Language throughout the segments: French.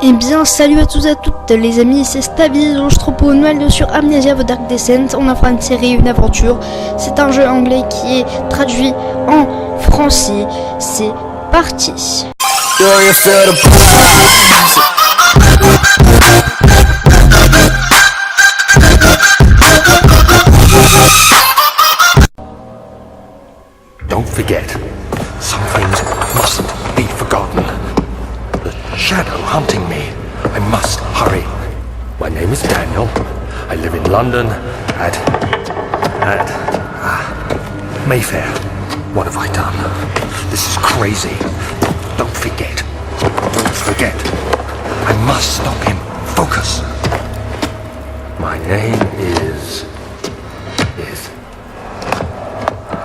Eh bien, salut à tous et à toutes les amis, c'est Stabby, je trouve Noël sur Amnesia The Dark Descent. On a fait une série, une aventure. C'est un jeu anglais qui est traduit en français. C'est parti. Don't forget, some things mustn't be forgotten. The shadow hunting me. I must hurry. My name is Daniel. I live in London at Mayfair. What have I done? This is crazy. Don't forget. Don't forget. I must stop him. Focus. My name is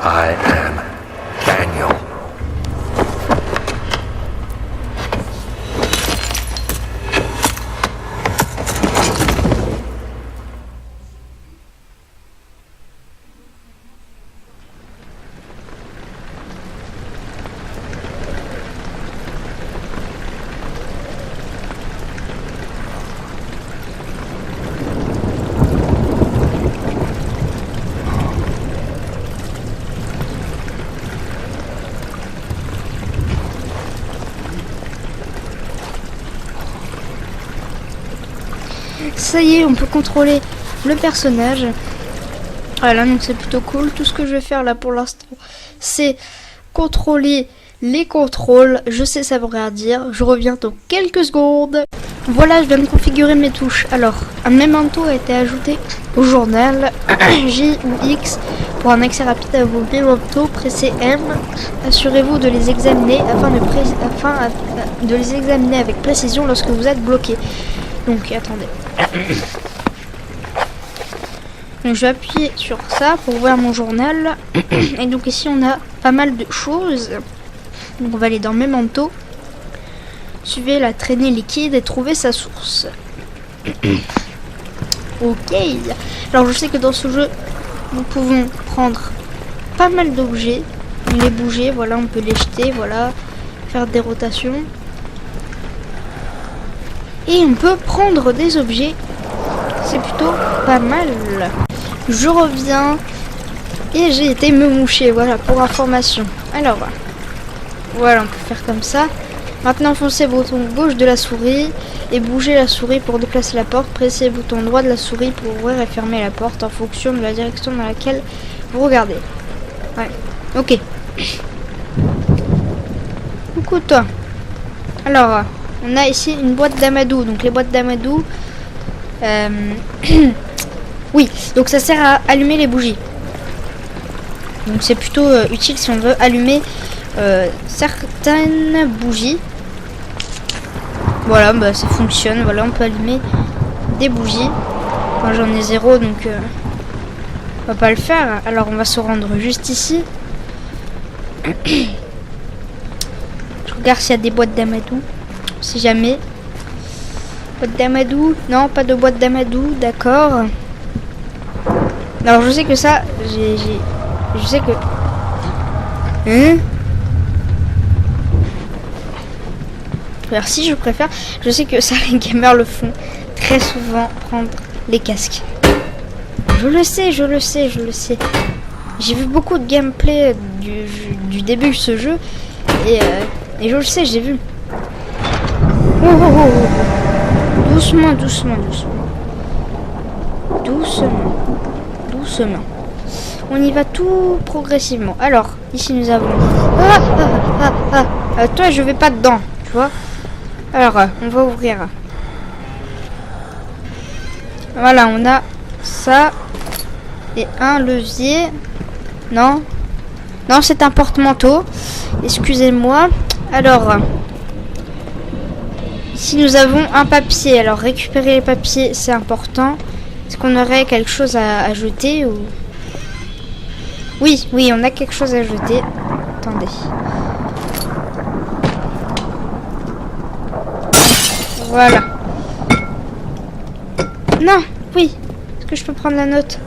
I am Daniel. Ça y est, on peut contrôler le personnage. Voilà, donc c'est plutôt cool. Tout ce que je vais faire là pour l'instant, c'est contrôler les contrôles. Je sais, ça veut rien dire. Je reviens dans quelques secondes. Voilà, je viens de configurer mes touches. Alors, un memento a été ajouté au journal. J ou X pour un accès rapide à vos mementos. Pressez M. Assurez-vous de les examiner afin de les examiner avec précision lorsque vous êtes bloqué. Donc, attendez. Donc, je vais appuyer sur ça pour ouvrir mon journal. Et donc ici, on a pas mal de choses. Donc, on va aller dans Memento. Suivez la traînée liquide et trouvez sa source. Ok. Alors, je sais que dans ce jeu, nous pouvons prendre pas mal d'objets. Les bouger, voilà, on peut les jeter, voilà. Faire des rotations. Et on peut prendre des objets. C'est plutôt pas mal. Je reviens. Et j'ai été me moucher. Voilà, pour information. Alors, voilà, on peut faire comme ça. Maintenant, foncez le bouton gauche de la souris. Et bougez la souris pour déplacer la porte. Pressez le bouton droit de la souris pour ouvrir et fermer la porte en fonction de la direction dans laquelle vous regardez. Ouais, ok. Coucou toi. Alors... on a ici une boîte d'amadou. Donc les boîtes d'amadou, oui, donc ça sert à allumer les bougies. Donc c'est plutôt utile si on veut allumer certaines bougies. Voilà, bah ça fonctionne. Voilà, on peut allumer des bougies. Moi j'en ai 0, donc on va pas le faire. Alors on va se rendre juste ici. Je regarde s'il y a des boîtes d'amadou. Si jamais. Boîte d'amadou. Non, pas de boîte d'amadou. D'accord. Alors, je sais que ça... Je sais que... Hein? Alors, si je préfère... Je sais que ça, les gamers le font très souvent, prendre les casques. Je le sais, je le sais, je le sais. J'ai vu beaucoup de gameplay du début de ce jeu. Et je le sais, j'ai vu. Oh, oh, oh, oh. Doucement, doucement, doucement. Doucement. Doucement. On y va tout progressivement. Alors, ici nous avons... toi, je vais pas dedans, tu vois. Alors, on va ouvrir. Voilà, on a ça. Et un levier. Non. Non, c'est un porte-manteau. Excusez-moi. Alors... ici nous avons un papier. Alors récupérer les papiers, c'est important. Est-ce qu'on aurait quelque chose à jeter ou... Oui, oui, on a quelque chose à jeter. Attendez. Voilà. Non, oui. Est-ce que je peux prendre la note?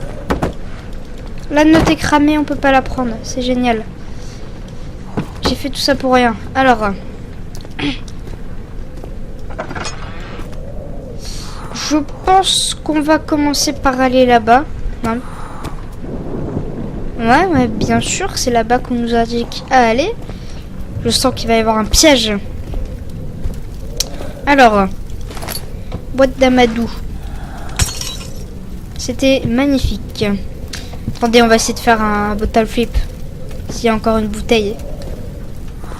La note est cramée, on peut pas la prendre. C'est génial. J'ai fait tout ça pour rien. Alors... Je pense qu'on va commencer par aller là-bas. Non. Ouais, bien sûr, c'est là-bas qu'on nous indique à aller. Je sens qu'il va y avoir un piège. Alors, boîte d'amadou. C'était magnifique. Attendez, on va essayer de faire un bottle flip. S'il y a encore une bouteille.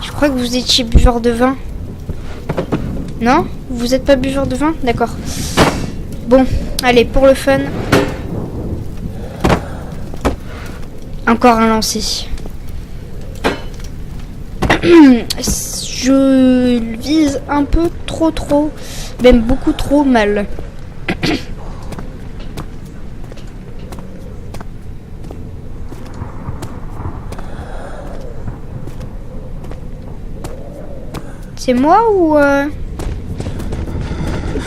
Je crois que vous étiez buveur de vin. Non? Vous n'êtes pas buveur de vin? D'accord. Bon, allez, pour le fun. Encore un lancer. Je vise un peu trop, même beaucoup trop mal. C'est moi ou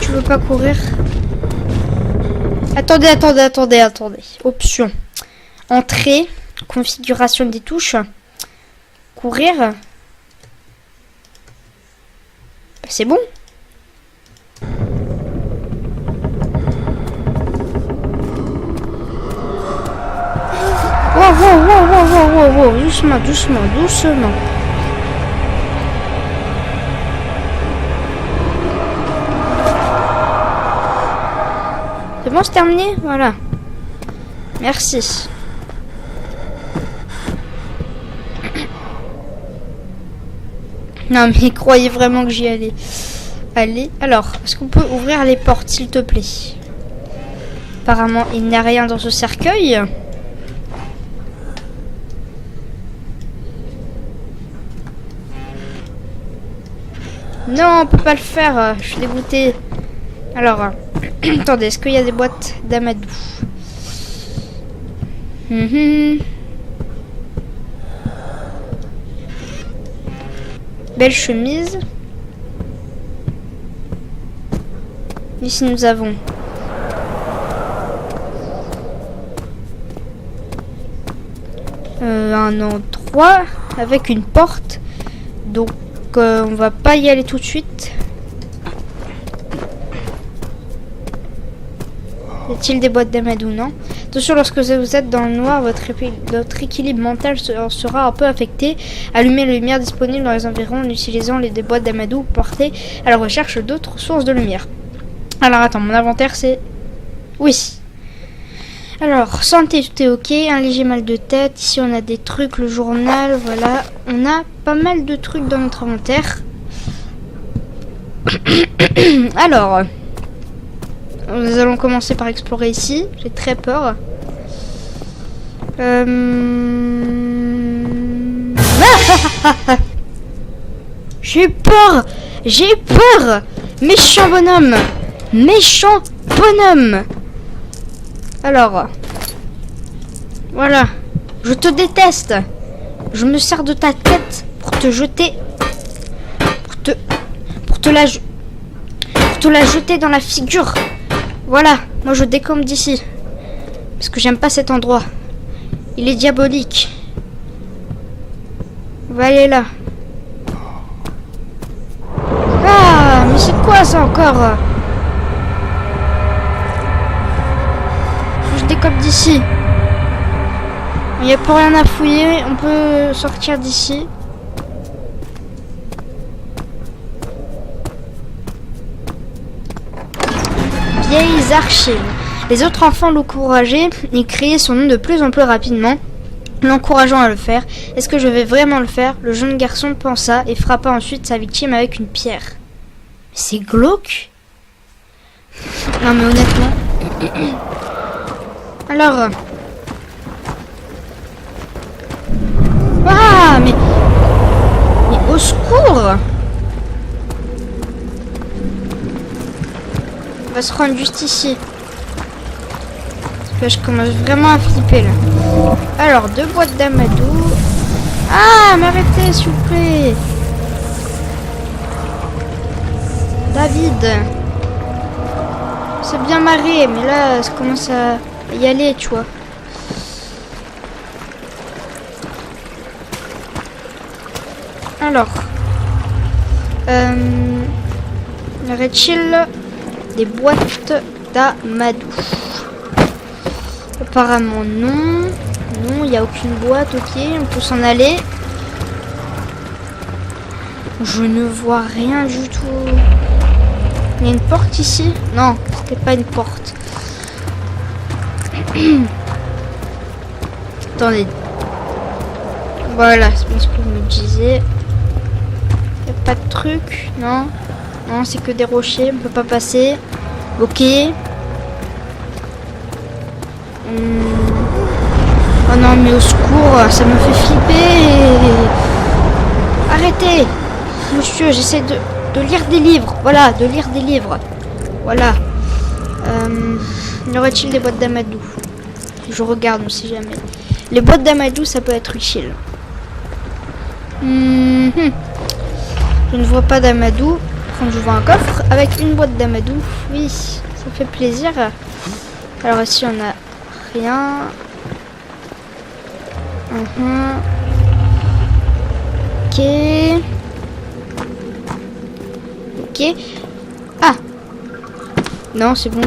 tu veux pas courir? Attendez. Option. Entrée. Configuration des touches. Courir. Bah, c'est bon. Wow. Doucement. C'est bon, c'est terminé? Voilà. Merci. Non, mais croyez vraiment que j'y allais. Allez, alors, est-ce qu'on peut ouvrir les portes, s'il te plaît? Apparemment, il n'y a rien dans ce cercueil. Non, on peut pas le faire. Je suis dégoûtée. Alors, attendez, est-ce qu'il y a des boîtes d'amadou? Belle chemise. Ici, nous avons un endroit avec une porte. Donc, on va pas y aller tout de suite. Y a-t-il des boîtes d'amadou? Non. Attention, lorsque vous êtes dans le noir, votre équilibre mental sera un peu affecté. Allumez la lumière disponible dans les environs en utilisant des boîtes d'amadou portées à la recherche d'autres sources de lumière. Alors, attends, mon inventaire, c'est... Oui. Alors, santé, tout est ok. Un léger mal de tête. Ici, on a des trucs, le journal, voilà. On a pas mal de trucs dans notre inventaire. Alors... Nous allons commencer par explorer ici. J'ai très peur. J'ai peur. Méchant bonhomme. Alors. Voilà. Je te déteste. Je me sers de ta tête pour te jeter. Pour te la jeter dans la figure. Voilà, moi je décombe d'ici. Parce que j'aime pas cet endroit. Il est diabolique. On va aller là. Ah, mais c'est quoi ça encore? Je décombe d'ici. Il n'y a plus rien à fouiller. On peut sortir d'ici. Vieilles archives. Les autres enfants l'encourageaient et criaient son nom de plus en plus rapidement, l'encourageant à le faire. Est-ce que je vais vraiment le faire? Le jeune garçon pensa et frappa ensuite sa victime avec une pierre. C'est glauque. Non mais honnêtement. Alors. Ah mais au secours! On va se rendre juste ici. Parce que je commence vraiment à flipper là. Alors, 2 boîtes d'amadou. Ah, mais arrêtez s'il vous plaît. David. C'est bien marré, mais là, ça commence à y aller, tu vois. Alors. Rachel. des boîtes d'amadou. Apparemment non. Non, il n'y a aucune boîte, ok, on peut s'en aller. Je ne vois rien du tout. Il y a une porte ici? Non, c'était pas une porte. Attendez. Voilà, c'est bien ce que je me disais. Il n'y a pas de truc, non? Non, c'est que des rochers, on peut pas passer. Ok. Oh non, mais au secours, ça me fait flipper. Arrêtez, monsieur, j'essaie de lire des livres. Voilà, de lire des livres. Voilà. Y aurait-il des boîtes d'amadou? Je regarde, on sait jamais. Les boîtes d'amadou, ça peut être utile. Je ne vois pas d'amadou. Par contre, je vois un coffre avec une boîte d'amadou. Oui, ça fait plaisir. Alors ici, on a rien. Ok. Ok. Ah. Non, c'est bon.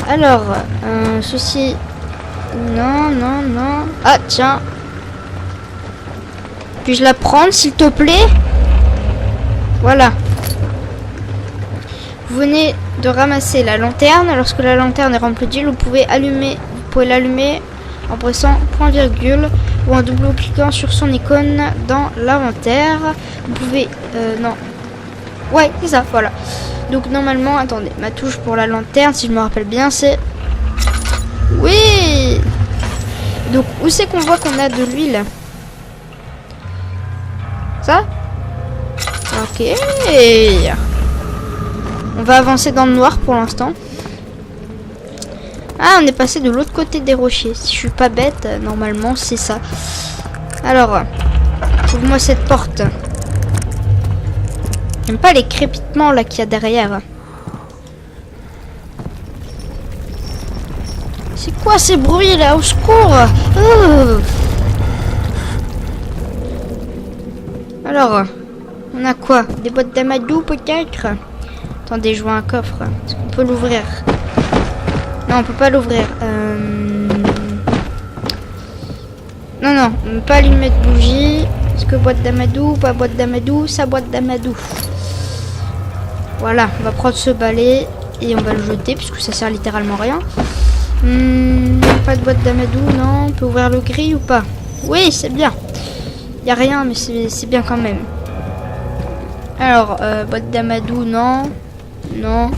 Alors, ceci. Non, non, non. Ah, tiens. Puis-je la prendre, s'il te plaît? Voilà. Vous venez de ramasser la lanterne. Lorsque la lanterne est remplie d'huile, vous pouvez l'allumer en pressant point virgule ou en double-cliquant sur son icône dans l'inventaire. Vous pouvez... non. Ouais, c'est ça, voilà. Donc normalement, attendez, ma touche pour la lanterne, si je me rappelle bien, c'est... Oui. Donc, où c'est qu'on voit qu'on a de l'huile? Ça? Ok. On va avancer dans le noir pour l'instant. Ah, on est passé de l'autre côté des rochers. Si je suis pas bête, normalement, c'est ça. Alors, ouvre-moi cette porte. J'aime pas les crépitements là qu'il y a derrière. C'est quoi ces bruits là? Au secours! Alors, on a quoi? Des boîtes d'amadou peut-être? Attendez, je vois un coffre. Est-ce qu'on peut l'ouvrir? Non, on peut pas l'ouvrir. Non, non, on ne peut pas allumer de bougie. Est-ce que boîte d'amadou? Pas boîte d'amadou, ça boîte d'amadou. Voilà, on va prendre ce balai et on va le jeter puisque ça sert littéralement à rien. Pas de boîte d'amadou, non. On peut ouvrir le gris ou pas? Oui, c'est bien. Il n'y a rien, mais c'est bien quand même. Alors, boîte d'amadou, non. Non.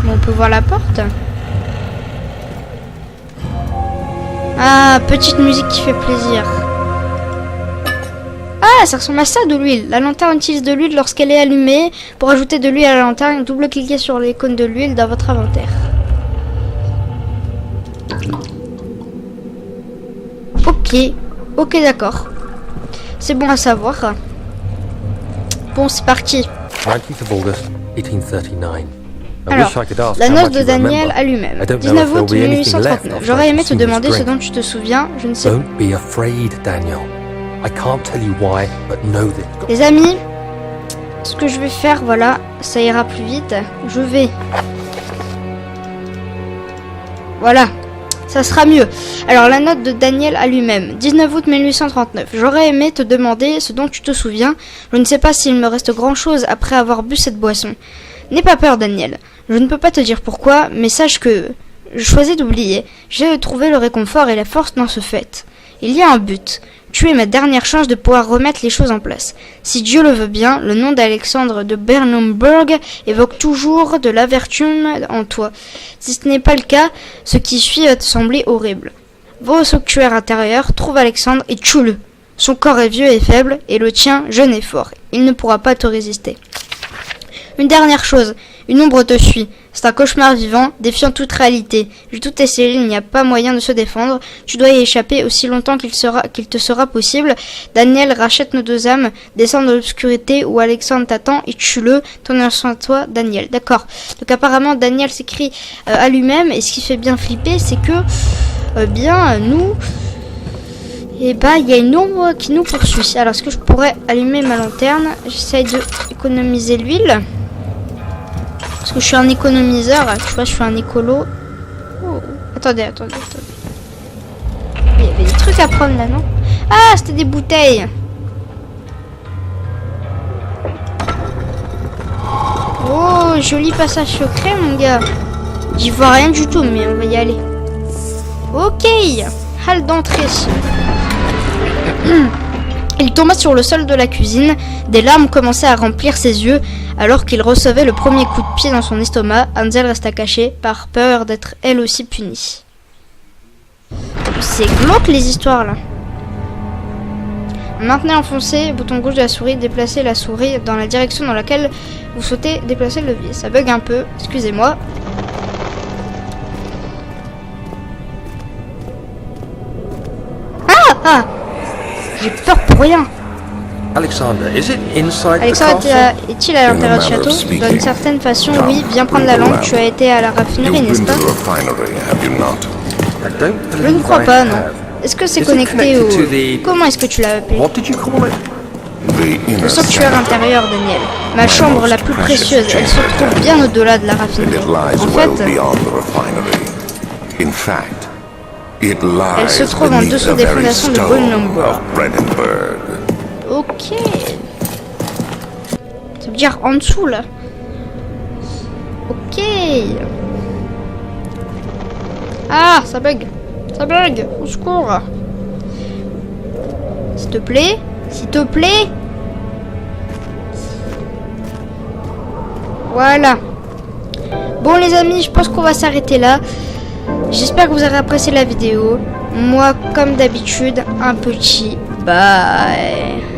Bon, on peut voir la porte. Ah, petite musique qui fait plaisir. Ah, ça ressemble à ça de l'huile. La lanterne utilise de l'huile lorsqu'elle est allumée. Pour ajouter de l'huile à la lanterne, double-cliquez sur l'icône de l'huile dans votre inventaire. Ok. Ok, d'accord. C'est bon à savoir. Bon, c'est parti. 19th of August, 1839. Alors, la noce de Daniel à lui-même. 19 août 1839. J'aurais aimé te demander ce dont tu te souviens. Je ne sais pas. Don't be afraid, Daniel. I can't tell you why, but know that. Les amis, ce que je vais faire, voilà, ça ira plus vite. Je vais... Voilà. Ça sera mieux. Alors, la note de Daniel à lui-même. 19 août 1839. J'aurais aimé te demander ce dont tu te souviens. Je ne sais pas s'il me reste grand-chose après avoir bu cette boisson. N'aie pas peur, Daniel. Je ne peux pas te dire pourquoi, mais sache que je choisis d'oublier. J'ai trouvé le réconfort et la force dans ce fait. Il y a un but. Tu es ma dernière chance de pouvoir remettre les choses en place. Si Dieu le veut bien, le nom d'Alexandre de Bernenburg évoque toujours de l'amertume en toi. Si ce n'est pas le cas, ce qui suit va te sembler horrible. Va au sanctuaire intérieur, trouve Alexandre et tue-le. Son corps est vieux et faible, et le tien jeune et fort. Il ne pourra pas te résister. Une dernière chose, une ombre te suit. C'est un cauchemar vivant, défiant toute réalité. Vu toutes essayé, il n'y a pas moyen de se défendre. Tu dois y échapper aussi longtemps qu'il te sera possible. Daniel, rachète nos deux âmes, descends de l'obscurité où Alexandre t'attend et tue-le. Ton soin de toi, Daniel. D'accord. Donc apparemment, Daniel s'écrit à lui-même. Et ce qui fait bien flipper, c'est que, nous... Et il y a une ombre qui nous poursuit. Alors, est-ce que je pourrais allumer ma lanterne? J'essaye d'économiser l'huile. Parce que je suis un économiseur, tu vois, je suis un écolo. Oh. Attendez. Il y avait des trucs à prendre là, non? Ah, c'était des bouteilles. Oh, joli passage secret, mon gars. J'y vois rien du tout, mais on va y aller. Ok, halle d'entrée. Il tomba sur le sol de la cuisine. Des larmes commençaient à remplir ses yeux alors qu'il recevait le premier coup de pied dans son estomac. Hansel resta caché par peur d'être elle aussi punie. C'est glauque les histoires là. Maintenez enfoncé, bouton gauche de la souris, déplacez la souris dans la direction dans laquelle vous souhaitez déplacer le levier. Ça bug un peu, excusez-moi. Ah, j'ai peur pour rien. Alexander, is it inside Alexandre the castle? est-il à l'intérieur du château? D'une certaine façon, oui. Viens prendre la lampe. Tu as été à la raffinerie, n'est-ce pas? Je ne crois pas, non. Est-ce que c'est connecté au... Comment est-ce que tu l'as appelé? What did you call it? Le sanctuaire intérieur, Daniel. Ma chambre la plus précieuse. Elle se trouve bien au-delà de la raffinerie. En fait, elle se trouve en dessous des fondations de Brunlumburg. Ok. Ça veut dire en dessous, là. Ok. Ah, ça bug. Ça bug. Au secours. S'il te plaît. S'il te plaît. Voilà. Bon les amis, je pense qu'on va s'arrêter là. J'espère que vous avez apprécié la vidéo. Moi, comme d'habitude, un petit bye.